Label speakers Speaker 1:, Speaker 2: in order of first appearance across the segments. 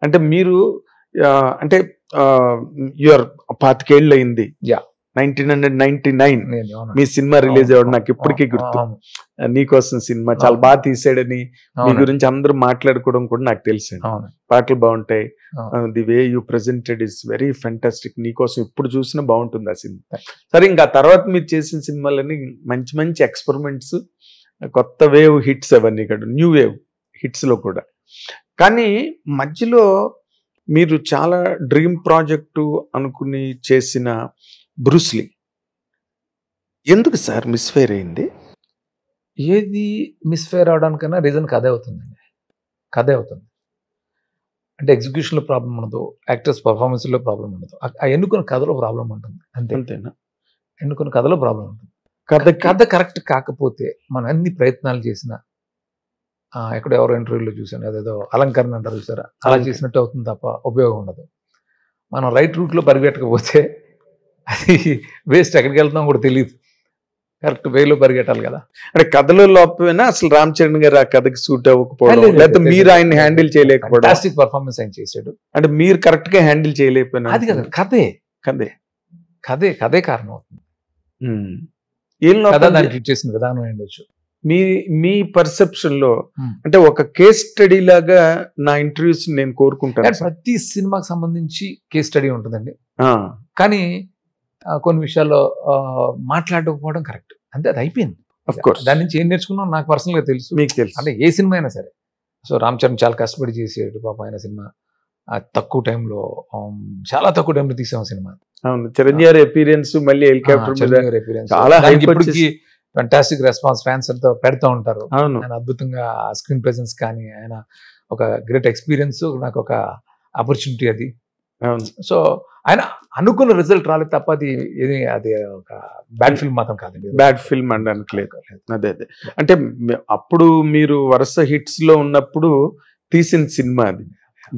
Speaker 1: అంటే మీరు అంటే యువర్ 25 ఏళ్ళు అయింది. 1999 మీ సినిమా రిలీజ్ అవ్వడం నాకు ఇప్పటికీ గుర్తు. నీకోసం సినిమా చాలా బాగా తీసాడని మీ గురించి అందరూ మాట్లాడుకోవడం కూడా నాకు తెలుసు. పాటలు బాగుంటాయి. The way you presented is very fantastic. నీకోసం ఇప్పుడు చూసినా బాగుంటుంది ఆ సినిమా. సరే, ఇంకా తర్వాత మీరు చేసిన సినిమాలన్నీ మంచి మంచి ఎక్స్పెరిమెంట్స్, కొత్త వేవ్ హిట్స్, అవన్నీ ఇక్కడ న్యూ వేవ్ హిట్స్ లో కూడా. కానీ మధ్యలో మీరు చాలా డ్రీమ్ ప్రాజెక్టు అనుకుని చేసిన బ్రూస్లీ ఎందుకు సార్ మిస్ఫైర్ అయింది?
Speaker 2: ఏది మిస్ఫైర్ అవడానికన్నా రీజన్ కథే అవుతుందండి. కథే అవుతుంది. అంటే ఎగ్జిక్యూషన్లో ప్రాబ్లం ఉండదు, యాక్టర్స్ పర్ఫార్మెన్స్లో ప్రాబ్లం ఉండదు, ఎన్నుకున్న కథలో ప్రాబ్లం ఉంటుంది. అంతేనా? ఎన్నుకున్న కథలో ప్రాబ్లం ఉంటుంది. కథ కరెక్ట్ కాకపోతే మనం అన్ని ప్రయత్నాలు చేసినా, ఎక్కడ ఎవరో ఇంటర్వ్యూలో చూసాను, అదేదో అలంకరణ అంటారు చూసారా, అలా చేసినట్టు అవుతుంది తప్ప ఉపయోగం ఉండదు. మనం రైట్ రూట్లో పరిగెట్టకపోతే అది వేస్ట్. ఎక్కడికి వెళ్తున్నాం కూడా తెలియదు. కరెక్ట్ వేలో పరిగెట్టాలి కదా.
Speaker 1: అంటే కథలో లోపమైనా అసలు రామ్ చరణ్ గారు ఆ కథకి సూట్ అవ్వకపోవడం, లేకపోతే మీరు ఆయన హ్యాండిల్ చేయలేకపోవడం.
Speaker 2: ఫ్యాంటాస్టిక్ పర్ఫార్మెన్స్ ఆయన చేశాడు.
Speaker 1: అంటే మీరు కరెక్ట్ గా హ్యాండిల్ చేయలేకపోయినా
Speaker 2: అది కదా, కథే కథే కథే కథే కారణం అవుతుంది. దాన్ని ట్రీట్ చేసిన విధానం ఉండొచ్చు.
Speaker 1: మీ పర్సెప్షన్ లో అంటే ఒక కేస్ స్టడీ లాగా నా ఇంటర్వ్యూస్ నేను కోరుకుంటాను.
Speaker 2: ప్రతి సినిమాకి సంబంధించి కేస్ స్టడీ ఉంటుందండి. కానీ కొన్ని విషయాల్లో మాట్లాడకపోవడం కరెక్ట్. అంతే, అది అయిపోయింది. దాని నుంచి ఏం నేర్చుకున్నాం నాకు పర్సనల్ గా తెలుసు, మీకు తెలుసు. అంటే ఏ సినిమా అయినా సరే. సో రామ్ చరణ్ చాలా కష్టపడి చేసాడు పాప. ఆయన సినిమా తక్కువ టైంలో, చాలా తక్కువ టైంలో తీసాం సినిమా.
Speaker 1: అవును, చిరంజీవి అపీరియన్స్ మళ్ళీ
Speaker 2: ఇప్పటికి ఫెంటాస్టిక్ రెస్పాన్స్ ఫ్యాన్స్ అంతా పెడతా ఉంటారు. ఆయన అద్భుతంగా స్క్రీన్ ప్రెజెన్స్ కానీ, ఆయన ఒక గ్రేట్ ఎక్స్పీరియన్స్, నాకు ఒక ఆపర్చునిటీ అది. సో ఆయన అనుకున్న రిజల్ట్ రాలేదు తప్ప అది ఒక బ్యాడ్ ఫిల్మ్ మాత్రం కాదండి.
Speaker 1: బ్యాడ్ ఫిల్మ్ అనడానికి లేదు. అదే అంటే అప్పుడు మీరు వరుస హిట్స్ లో ఉన్నప్పుడు తీసిన సినిమా అది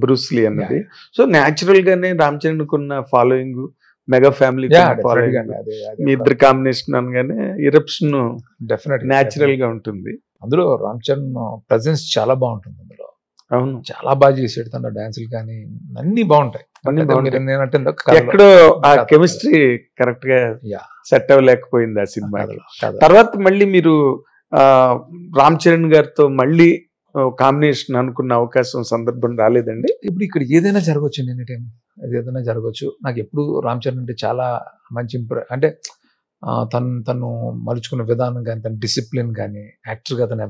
Speaker 1: బ్రూస్లీ అన్నది. సో న్యాచురల్ గానే రామ్ చరణ్ కున్న ఫాలోయింగ్, మెగా ఫ్యామిలీ మీ ఇద్దరు కాంబినేషన్ అనగానే ఇరప్షన్
Speaker 2: డెఫినెట్
Speaker 1: న్యాచురల్ గా ఉంటుంది.
Speaker 2: అందులో రామ్ చరణ్ ప్రెజెన్స్ చాలా బాగుంటుంది. అందులో అవును, చాలా బాగా చేసాడు. తన డాన్సులు కానీ అన్ని బాగుంటాయి.
Speaker 1: ఎక్కడో ఆ కెమిస్ట్రీ కరెక్ట్ గా సెట్ అవ్వలేకపోయింది ఆ సినిమా. తర్వాత మళ్ళీ మీరు రామ్ చరణ్ గారితో మళ్ళీ కాంబినేషన్ అనుకున్న అవకాశం, సందర్భం రాలేదండి?
Speaker 2: ఇప్పుడు ఇక్కడ ఏదైనా జరగవచ్చు, ఎనీ టైం ఏదైనా జరగవచ్చు. నాకు ఎప్పుడు రామ్ చరణ్ అంటే చాలా మంచి అంటే తను మలుచుకున్న విధానం కానీ, తన డిసిప్లిన్ కానీ, యాక్టర్గా తను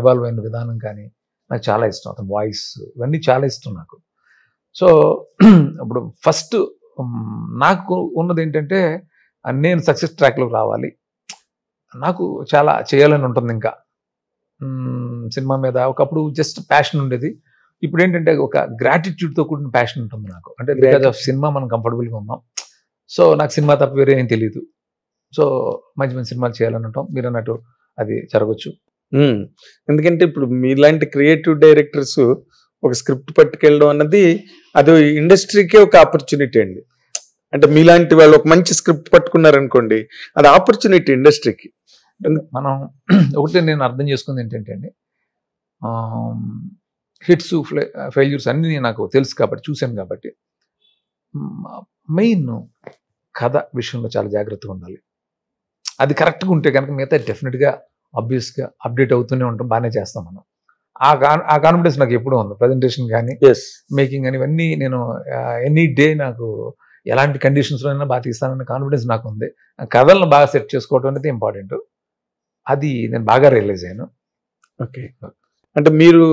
Speaker 2: ఎవాల్వ్ అయిన విధానం కానీ నాకు చాలా ఇష్టం. అతని వాయిస్ ఇవన్నీ చాలా ఇష్టం నాకు. సో ఇప్పుడు ఫస్ట్ నాకు ఉన్నది ఏంటంటే, నేను సక్సెస్ ట్రాక్లోకి రావాలి, నాకు చాలా చేయాలని ఉంటుంది. ఇంకా సినిమా మీద ఒకప్పుడు జస్ట్ ప్యాషన్ ఉండేది. ఇప్పుడు ఏంటంటే ఒక గ్రాటిట్యూడ్తో కూడిన ప్యాషన్ ఉంటుంది నాకు. అంటే బికాజ్ ఆఫ్ సినిమా మనం కంఫర్టబుల్గా ఉన్నాం. సో నాకు సినిమా తప్ప వేరే ఏం తెలియదు. సో మంచి మంచి సినిమాలు చేయాలని ఉంటాం. మీరు అన్నట్టు అది జరగచ్చు.
Speaker 1: ఎందుకంటే ఇప్పుడు మీలాంటి క్రియేటివ్ డైరెక్టర్స్ ఒక స్క్రిప్ట్ పట్టుకెళ్ళడం అన్నది అది ఇండస్ట్రీకే ఒక ఆపర్చునిటీ అండి. అంటే మీలాంటి వాళ్ళు ఒక మంచి స్క్రిప్ట్ పట్టుకున్నారనుకోండి, అది ఆపర్చునిటీ ఇండస్ట్రీకి.
Speaker 2: మనం ఒకటి నేను అర్థం చేసుకుంది ఏంటంటే అండి, హిట్స్ ఫెయిల్యూర్స్ అన్నీ నాకు తెలుసు కాబట్టి, చూశాను కాబట్టి, మెయిన్ కథ విషయంలో చాలా జాగ్రత్తగా ఉండాలి. అది కరెక్ట్గా ఉంటే కనుక మిగతా డెఫినెట్గా ఆబ్వియస్గా అప్డేట్ అవుతూనే ఉంటాం, బాగానే చేస్తాం మనం. ఆ కాన్ఫిడెన్స్ నాకు ఎప్పుడూ ఉంది. ప్రజెంటేషన్ కానీ, మేకింగ్ కానీ, ఇవన్నీ నేను ఎనీ డే నాకు ఎలాంటి కండిషన్స్లో అయినా బాగా తీస్తానన్న కాన్ఫిడెన్స్ నాకు ఉంది. కథలను బాగా సెట్ చేసుకోవడం అనేది ఇంపార్టెంట్. అది నేను బాగా రియలైజ్ అయ్యాను.
Speaker 1: ఓకే, అంటే మీరు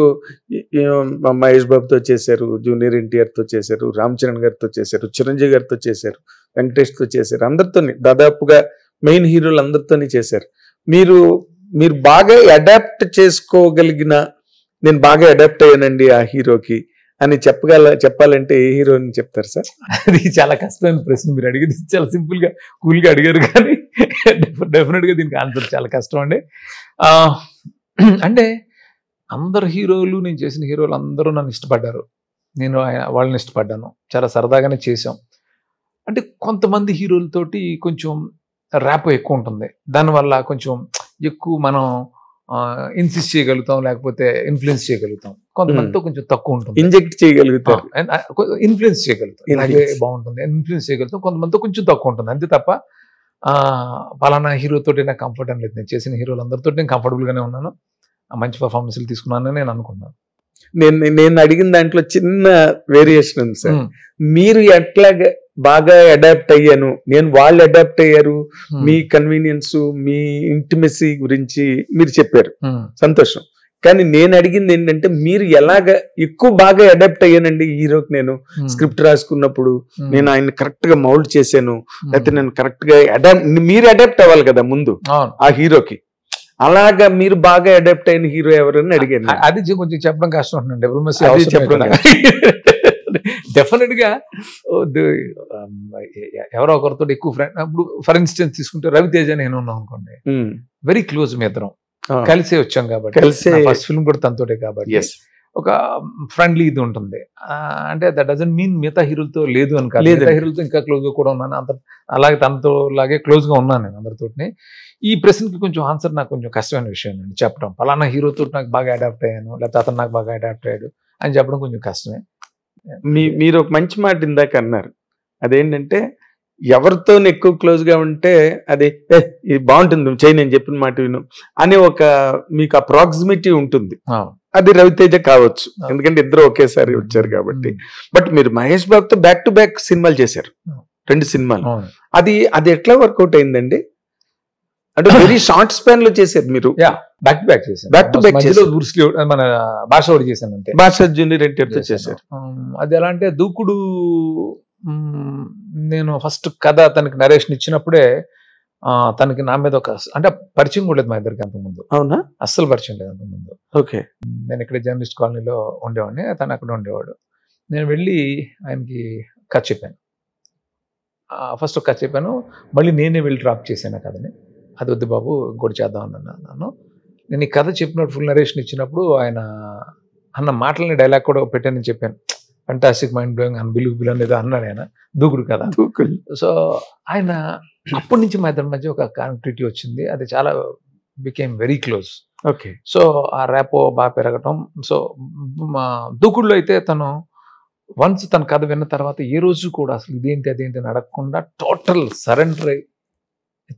Speaker 1: మహేష్ బాబుతో చేశారు, జూనియర్ ఎన్టీఆర్తో చేశారు, రామ్ చరణ్ గారితో చేశారు, చిరంజీవి గారితో చేశారు, వెంకటేష్తో చేశారు, అందరితో దాదాపుగా మెయిన్ హీరోలు అందరితోని చేశారు. మీరు బాగా అడాప్ట్ చేసుకోగలిగిన, నేను బాగా అడాప్ట్ అయ్యానండి ఆ హీరోకి అని చెప్పాలంటే ఏ హీరోని చెప్తారు సార్?
Speaker 2: అది చాలా కష్టమైన ప్రశ్న మీరు అడిగేది. చాలా సింపుల్గా కూల్గా అడిగారు, కానీ డెఫినెట్గా దీనికి ఆన్సర్ చాలా కష్టం అండి. అంటే అందరు హీరోలు, నేను చేసిన హీరోలు అందరూ నన్ను ఇష్టపడ్డారు, నేను వాళ్ళని ఇష్టపడ్డాను, చాలా సరదాగానే చేసాం. అంటే కొంతమంది హీరోలతోటి కొంచెం ర్యాప్ ఎక్కువ ఉంటుంది, దానివల్ల కొంచెం ఎక్కువ మనం ఇన్సిస్ట్ చేయగలుగుతాం, లేకపోతే ఇన్ఫ్లుయెన్స్ చేయగలుగుతాం. కొంతమందితో కొంచెం తక్కువ ఉంటుంది,
Speaker 1: ఇంజెక్ట్ చేయగలుగుతారు,
Speaker 2: ఇన్ఫ్లుయెన్స్ చేయగలుగుతాం, అలాగే బాగుంటుంది, ఇన్ఫ్లుయెన్స్ చేయగలుగుతాం. కొంతమందితో కొంచెం తక్కువ ఉంటుంది, అంతే తప్ప పలానా హీరోతో నాకు కంఫర్ట్ అని లేదు. నేను చేసిన హీరోలు అందరితో నేను కంఫర్టబుల్ గానే ఉన్నాను, మంచి పర్ఫార్మెన్స్లు తీసుకున్నానని నేను అనుకున్నాను.
Speaker 1: నేను అడిగిన దాంట్లో చిన్న వేరియేషన్ ఉంది సార్. మీరు ఎట్లా బాగా అడాప్ట్ అయ్యాను, నేను వాళ్ళు అడాప్ట్ అయ్యారు, మీ కన్వీనియన్స్, మీ ఇంటిమెసీ గురించి మీరు చెప్పారు, సంతోషం. కానీ నేను అడిగింది ఏంటంటే మీరు ఎలాగ ఎక్కువ బాగా అడాప్ట్ అయ్యానండి హీరోకి. నేను స్క్రిప్ట్ రాసుకున్నప్పుడు నేను ఆయన కరెక్ట్ గా మౌల్డ్ చేశాను, లేకపోతే నేను కరెక్ట్ గా మీరు అడాప్ట్ అవ్వాలి కదా ముందు ఆ హీరోకి. అలాగా మీరు బాగా అడాప్ట్ అయిన హీరో ఎవరని అడిగాను.
Speaker 2: అది కొంచెం చెప్పడం కష్టం ఉంటుందండి, డెఫినెట్ గా ఎవరో ఒకరితో ఎక్కువ ఫ్రెండ్. ఇప్పుడు ఫర్ ఇన్స్టెన్స్ తీసుకుంటే రవితేజ నేను ఉన్నాం అనుకోండి, వెరీ క్లోజ్, మీ ఇద్దరం కలిసే వచ్చాం కాబట్టి, ఫస్ట్ ఫిల్మ్ కూడా తనతోటే కాబట్టి ఒక ఫ్రెండ్లీ ఇది ఉంటుంది. అంటే దట్ డజంట్ మీన్ మిగతా హీరోలతో లేదు అని కాదు, మిగతా హీరోలతో ఇంకా క్లోజ్ గా కూడా ఉన్నాను, అంత అలాగే తనతో లాగే క్లోజ్ గా ఉన్నాను నేను అందరితోటి. ఈ ప్రశ్నకి కొంచెం ఆన్సర్ నాకు కొంచెం కష్టమైన విషయం అండి చెప్పడం. పలానా హీరోతో నాకు బాగా అడాప్ట్ అయ్యాను, లేకపోతే అతను నాకు బాగా అడాప్ట్ అయ్యాడు అని చెప్పడం కొంచెం కష్టమే.
Speaker 1: మీరు ఒక మంచి మాట ఇందాక అన్నారు, అదేంటంటే ఎవరితో ఎక్కువ క్లోజ్ గా ఉంటే అది ఇది బాగుంటుంది చేయి, నేను చెప్పిన మాట విను అనే ఒక మీకు ఆ ప్రాక్సిమిటీ ఉంటుంది. అది రవితేజ కావచ్చు, ఎందుకంటే ఇద్దరు ఒకేసారి వచ్చారు కాబట్టి. బట్ మీరు మహేష్ బాబుతో బ్యాక్ టు బ్యాక్ సినిమాలు చేశారు, 2 సినిమాలు. అది ఎట్లా వర్కౌట్ అయిందండి? అంటే వెరీ షార్ట్ స్పాన్ లో చేశారు మీరు.
Speaker 2: బ్యాక్ టు బ్యాక్ చేశారు,
Speaker 1: బ్యాక్ టు బ్యాక్
Speaker 2: మన భాష ఒకటి చేశాను అంతే,
Speaker 1: భాష జూనియర్ ఎన్టీఆర్ తో చేశారు.
Speaker 2: అది ఎలా అంటే దూకుడు, నేను ఫస్ట్ కథ తనకి నరేషన్ ఇచ్చినప్పుడే తనకి నా మీద ఒక అంటే పరిచయం కూడా లేదు మా ఇద్దరికి అంతకుముందు.
Speaker 1: అవునా?
Speaker 2: అస్సలు పరిచయం లేదు అంతకుముందు.
Speaker 1: ఓకే.
Speaker 2: నేను ఇక్కడ జర్నలిస్ట్ కాలనీలో ఉండేవాడిని, తను అక్కడ ఉండేవాడు. నేను వెళ్ళి ఆయనకి కథ చెప్పాను, ఫస్ట్ ఒక కథ చెప్పాను, మళ్ళీ నేనే వెళ్ళి డ్రాప్ చేశాను కథని. అది వద్దు బాబు ఇంకోటి చేద్దాం అన్నాను. నేను ఈ కథ చెప్పినప్పుడు ఫుల్ నరేషన్ ఇచ్చినప్పుడు ఆయన అన్న మాటలని డైలాగ్ కూడా పెట్టానని చెప్పాను, ఫంటాస్టిక్, మైండ్ బ్లోయింగ్, అన్బిలీవబుల్ అనేది అన్నాడు ఆయన, దూకుడు కదా. సో ఆయన అప్పటి నుంచి మా ఇద్దరి మధ్య ఒక కనెక్టివిటీ వచ్చింది, అది చాలా became very close.
Speaker 1: Okay.
Speaker 2: So ఆ ర్యాపో బాగా పెరగటం. సో మా దూకుడులో అయితే తను వన్స్ తన కథ విన్న తర్వాత ఏ రోజు కూడా అసలు ఇదేంటి అదేంటి అని అడగకుండా టోటల్ సరెండర్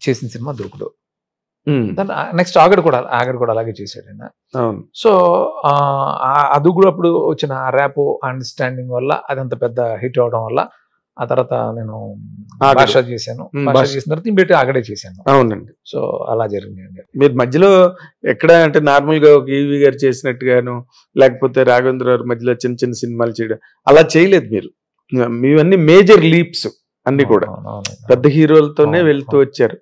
Speaker 2: చేసిన సినిమా దూకుడు. నెక్స్ట్ ఆగడు కూడా అలాగే చేశాడు ఆయన. సో ఆ దూకుడు అప్పుడు వచ్చిన ఆ ర్యాపో అండర్స్టాండింగ్ వల్ల అదంత పెద్ద హిట్ అవడం వల్ల ఆ తర్వాత నేను భాష చేశాను, భాష చేసిన తర్వాత ఇంబేటి ఆగడే చేశాను.
Speaker 1: అవునండి.
Speaker 2: సో అలా జరిగిందండి.
Speaker 1: మీరు మధ్యలో ఎక్కడ అంటే నార్మల్ గా ఒక ఈవి గారు చేసినట్టుగాను, లేకపోతే రాఘవేంద్ర గారు మధ్యలో చిన్న చిన్న సినిమాలు చేయడం అలా చేయలేదు మీరు. మీవన్నీ మేజర్ లీప్స్ అన్ని కూడా పెద్ద హీరోలతోనే వెళ్తూ వచ్చారు.